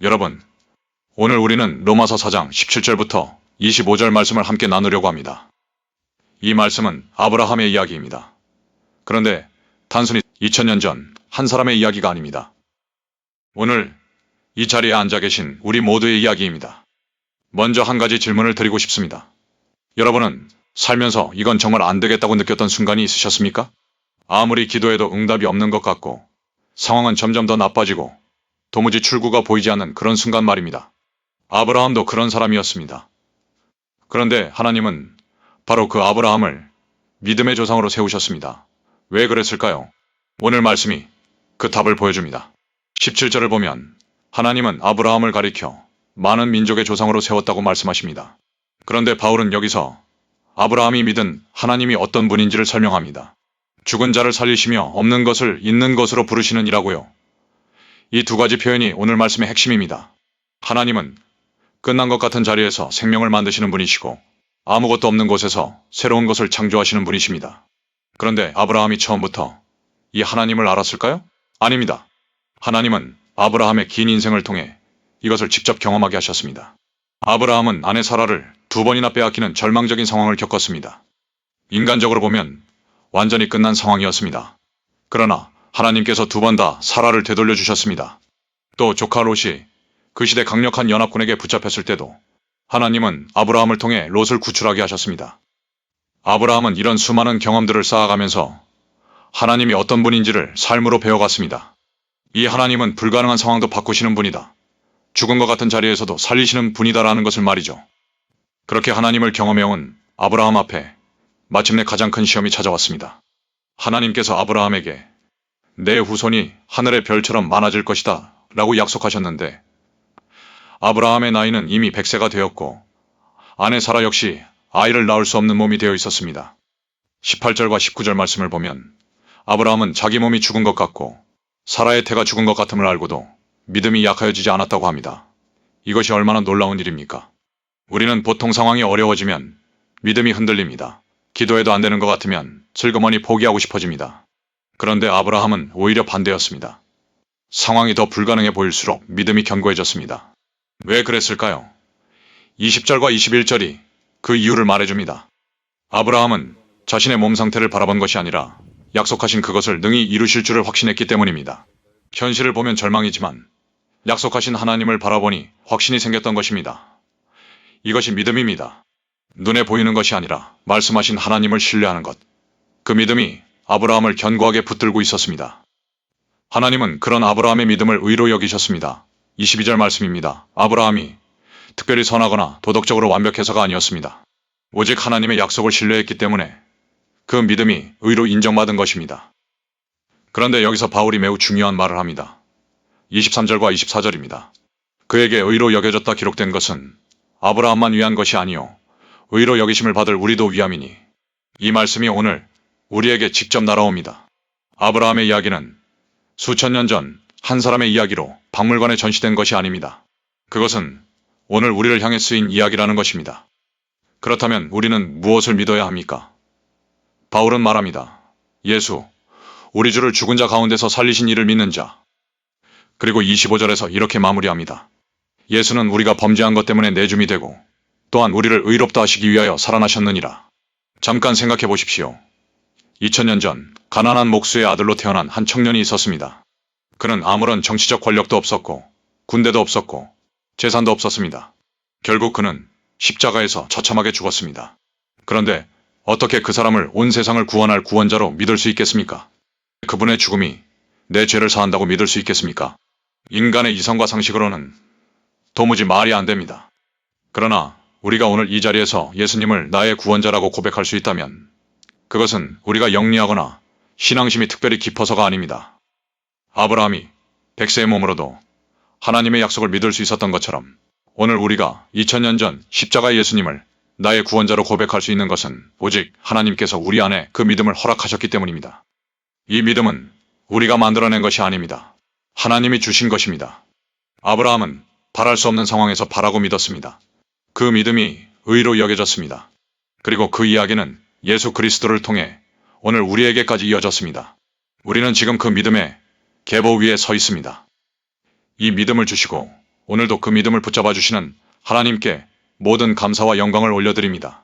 여러분, 오늘 우리는 로마서 4장 17절부터 25절 말씀을 함께 나누려고 합니다. 이 말씀은 아브라함의 이야기입니다. 그런데 단순히 2000년 전 한 사람의 이야기가 아닙니다. 오늘 이 자리에 앉아 계신 우리 모두의 이야기입니다. 먼저 한 가지 질문을 드리고 싶습니다. 여러분은 살면서 이건 정말 안 되겠다고 느꼈던 순간이 있으셨습니까? 아무리 기도해도 응답이 없는 것 같고 상황은 점점 더 나빠지고 도무지 출구가 보이지 않는 그런 순간 말입니다. 아브라함도 그런 사람이었습니다. 그런데 하나님은 바로 그 아브라함을 믿음의 조상으로 세우셨습니다. 왜 그랬을까요? 오늘 말씀이 그 답을 보여줍니다. 17절을 보면 하나님은 아브라함을 가리켜 많은 민족의 조상으로 세웠다고 말씀하십니다. 그런데 바울은 여기서 아브라함이 믿은 하나님이 어떤 분인지를 설명합니다. 죽은 자를 살리시며 없는 것을 있는 것으로 부르시는 이라고요. 이 두 가지 표현이 오늘 말씀의 핵심입니다. 하나님은 끝난 것 같은 자리에서 생명을 만드시는 분이시고 아무것도 없는 곳에서 새로운 것을 창조하시는 분이십니다. 그런데 아브라함이 처음부터 이 하나님을 알았을까요? 아닙니다. 하나님은 아브라함의 긴 인생을 통해 이것을 직접 경험하게 하셨습니다. 아브라함은 아내 사라를 2번이나 빼앗기는 절망적인 상황을 겪었습니다. 인간적으로 보면 완전히 끝난 상황이었습니다. 그러나 하나님께서 2번 다 사라를 되돌려 주셨습니다. 또 조카 롯이 그 시대 강력한 연합군에게 붙잡혔을 때도 하나님은 아브라함을 통해 롯을 구출하게 하셨습니다. 아브라함은 이런 수많은 경험들을 쌓아가면서 하나님이 어떤 분인지를 삶으로 배워갔습니다. 이 하나님은 불가능한 상황도 바꾸시는 분이다. 죽은 것 같은 자리에서도 살리시는 분이다라는 것을 말이죠. 그렇게 하나님을 경험해온 아브라함 앞에 마침내 가장 큰 시험이 찾아왔습니다. 하나님께서 아브라함에게 내 후손이 하늘의 별처럼 많아질 것이다 라고 약속하셨는데 아브라함의 나이는 이미 100세가 되었고 아내 사라 역시 아이를 낳을 수 없는 몸이 되어 있었습니다. 18절과 19절 말씀을 보면 아브라함은 자기 몸이 죽은 것 같고 사라의 태가 죽은 것 같음을 알고도 믿음이 약하여지지 않았다고 합니다. 이것이 얼마나 놀라운 일입니까? 우리는 보통 상황이 어려워지면 믿음이 흔들립니다. 기도해도 안 되는 것 같으면 슬그머니 포기하고 싶어집니다. 그런데 아브라함은 오히려 반대였습니다. 상황이 더 불가능해 보일수록 믿음이 견고해졌습니다. 왜 그랬을까요? 20절과 21절이 그 이유를 말해줍니다. 아브라함은 자신의 몸 상태를 바라본 것이 아니라 약속하신 그것을 능히 이루실 줄을 확신했기 때문입니다. 현실을 보면 절망이지만 약속하신 하나님을 바라보니 확신이 생겼던 것입니다. 이것이 믿음입니다. 눈에 보이는 것이 아니라 말씀하신 하나님을 신뢰하는 것. 그 믿음이 아브라함을 견고하게 붙들고 있었습니다. 하나님은 그런 아브라함의 믿음을 의로 여기셨습니다. 22절 말씀입니다. 아브라함이 특별히 선하거나 도덕적으로 완벽해서가 아니었습니다. 오직 하나님의 약속을 신뢰했기 때문에 그 믿음이 의로 인정받은 것입니다. 그런데 여기서 바울이 매우 중요한 말을 합니다. 23절과 24절입니다. 그에게 의로 여겨졌다 기록된 것은 아브라함만 위한 것이 아니요 의로 여기심을 받을 우리도 위함이니. 이 말씀이 오늘 우리에게 직접 날아옵니다. 아브라함의 이야기는 수천 년 전 한 사람의 이야기로 박물관에 전시된 것이 아닙니다. 그것은 오늘 우리를 향해 쓰인 이야기라는 것입니다. 그렇다면 우리는 무엇을 믿어야 합니까? 바울은 말합니다. 예수, 우리 주를 죽은 자 가운데서 살리신 이를 믿는 자. 그리고 25절에서 이렇게 마무리합니다. 예수는 우리가 범죄한 것 때문에 내줌이 되고 또한 우리를 의롭다 하시기 위하여 살아나셨느니라. 잠깐 생각해 보십시오. 2000년 전 가난한 목수의 아들로 태어난 한 청년이 있었습니다. 그는 아무런 정치적 권력도 없었고 군대도 없었고 재산도 없었습니다. 결국 그는 십자가에서 처참하게 죽었습니다. 그런데 어떻게 그 사람을 온 세상을 구원할 구원자로 믿을 수 있겠습니까? 그분의 죽음이 내 죄를 사한다고 믿을 수 있겠습니까? 인간의 이성과 상식으로는 도무지 말이 안 됩니다. 그러나 우리가 오늘 이 자리에서 예수님을 나의 구원자라고 고백할 수 있다면 그것은 우리가 영리하거나 신앙심이 특별히 깊어서가 아닙니다. 아브라함이 100세의 몸으로도 하나님의 약속을 믿을 수 있었던 것처럼 오늘 우리가 2000년 전 십자가의 예수님을 나의 구원자로 고백할 수 있는 것은 오직 하나님께서 우리 안에 그 믿음을 허락하셨기 때문입니다. 이 믿음은 우리가 만들어낸 것이 아닙니다. 하나님이 주신 것입니다. 아브라함은 바랄 수 없는 상황에서 바라고 믿었습니다. 그 믿음이 의로 여겨졌습니다. 그리고 그 이야기는 예수 그리스도를 통해 오늘 우리에게까지 이어졌습니다. 우리는 지금 그 믿음의 계보 위에 서 있습니다. 이 믿음을 주시고 오늘도 그 믿음을 붙잡아 주시는 하나님께 모든 감사와 영광을 올려드립니다.